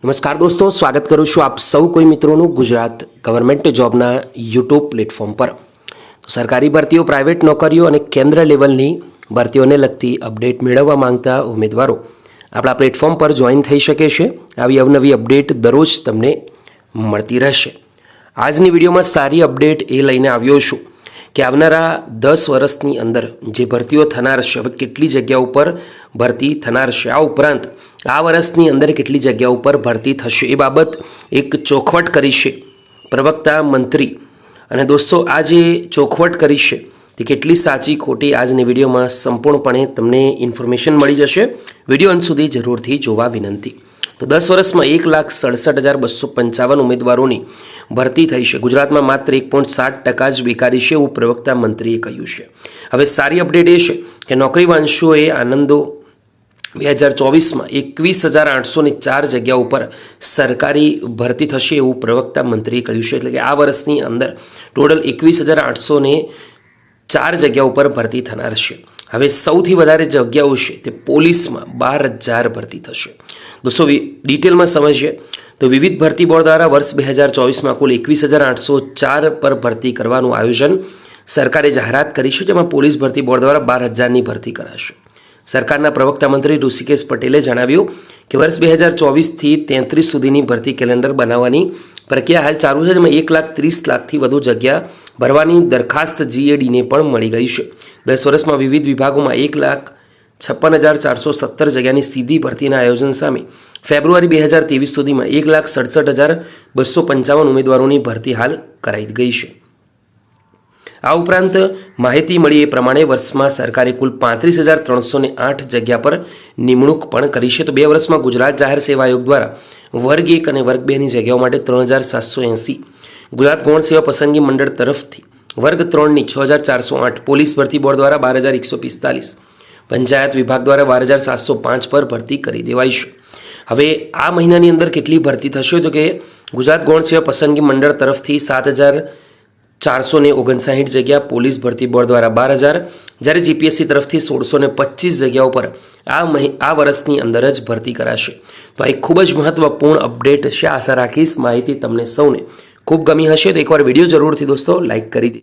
નમસ્કાર દોસ્તો, સ્વાગત કરું છું આપ સૌ કોઈ મિત્રોનું ગુજરાત ગવર્મેન્ટ જોબના યુટ્યુબ પ્લેટફોર્મ પર। સરકારી ભરતીઓ, પ્રાઇવેટ નોકરીઓ અને કેન્દ્ર લેવલની ભરતીઓને લગતી અપડેટ મેળવવા માંગતા ઉમેદવારો આપણા પ્લેટફોર્મ પર જોઈન થઈ શકે છે। આવી અવનવી અપડેટ દરરોજ તમને મળતી રહેશે। આજની વિડીયોમાં સારી અપડેટ એ લઈને આવ્યો છું કે આવનારા 10 વર્ષની અંદર જે ભરતીઓ થનાર છે, હવે કેટલી જગ્યાઓ ઉપર ભરતી થનાર છે, આ ઉપરાંત આ વર્ષની અંદર કેટલી જગ્યાઓ ઉપર ભરતી થશે એ બાબત એક ચોખવટ કરી છે પ્રવક્તા મંત્રી। અને દોસ્તો, આ જે ચોખવટ કરી છે તે કેટલી સાચી ખોટી આજની વિડીયોમાં સંપૂર્ણપણે તમને ઇન્ફોર્મેશન મળી જશે। વિડીયો અંત સુધી જરૂરથી જોવા વિનંતી। તો 10 વર્ષમાં 1,67,255 ઉમેદવારોની ભરતી થઈ છે। ગુજરાતમાં માત્ર 1.7% જ બેકારી છે એવું પ્રવક્તા મંત્રીએ કહ્યું છે। હવે સારી અપડેટ એ છે કે નોકરી વાંચુઓએ આનંદો 2024માં 21,804 જગ્યાઓ ઉપર સરકારી ભરતી થશે એવું પ્રવક્તા મંત્રીએ કહ્યું છે। એટલે કે આ વર્ષની અંદર ટોટલ 21,804 જગ્યાઓ ઉપર ભરતી થનાર છે। હવે સૌથી વધારે જગ્યાઓ છે તે પોલીસમાં 12,000 ભરતી થશે। દોસ્તો, ડિટેલમાં સમજીએ તો વિવિધ ભરતી બોર્ડ દ્વારા વર્ષ 2024માં કુલ 21,804 પર ભરતી કરવાનું આયોજન સરકારે જાહેરાત કરી છે, જેમાં પોલીસ ભરતી બોર્ડ દ્વારા 12,000ની ભરતી કરાશે। સરકારના પ્રવક્તા મંત્રી ઋષિકેશ પટેલે જણાવ્યું કે વર્ષ 2024થી 33 સુધીની ભરતી કેલેન્ડર બનાવવાની પ્રક્રિયા હાલ ચાલુ છે, જેમાં 1,30,00,000થી વધુ જગ્યા ભરવાની દરખાસ્ત જીએડીને પણ મળી ગઈ છે। 10 વર્ષમાં વિવિધ વિભાગોમાં 1,56,417 જગ્યાની સીધી ભરતીના આયોજન સામે ફેબ્રુઆરી 2023 સુધીમાં 1,67,255 ઉમેદવારોની ભરતી હાલ કરાઈ ગઈ છે। આ ઉપરાંત માહિતી મળી એ પ્રમાણે વર્ષમાં સરકારે કુલ 35,308 જગ્યા પર નિમણૂક પણ કરી છે। તો 2 વર્ષમાં ગુજરાત જાહેર સેવા આયોગ દ્વારા વર્ગ 1 અને વર્ગ 2ની જગ્યાઓ માટે 3,780, ગુજરાત ગૌણ સેવા પસંદગી મંડળ તરફથી વર્ગ 3ની 6,408, પોલીસ ભરતી બોર્ડ દ્વારા 12,145, પંચાયત વિભાગ દ્વારા 12,705 પર ભરતી કરી દેવાઈ છે। હવે આ મહિનાની અંદર કેટલી ભરતી થશે તો કે ગુજરાત ગૌણ સેવા પસંદગી મંડળ તરફથી 7,459 જગ્યા, પોલીસ ભરતી બોર્ડ દ્વારા 12,000, જ્યારે જીપીએસસી તરફથી 1,625 જગ્યાઓ પર આ વર્ષની અંદર જ ભરતી કરાશે। તો આ એક ખૂબ જ મહત્વપૂર્ણ અપડેટ છે। આશા રાખીશ માહિતી તમને સૌને ખૂબ ગમી હશે। તો એકવાર વિડીયો જરૂરથી દોસ્તો લાઇક કરી દે।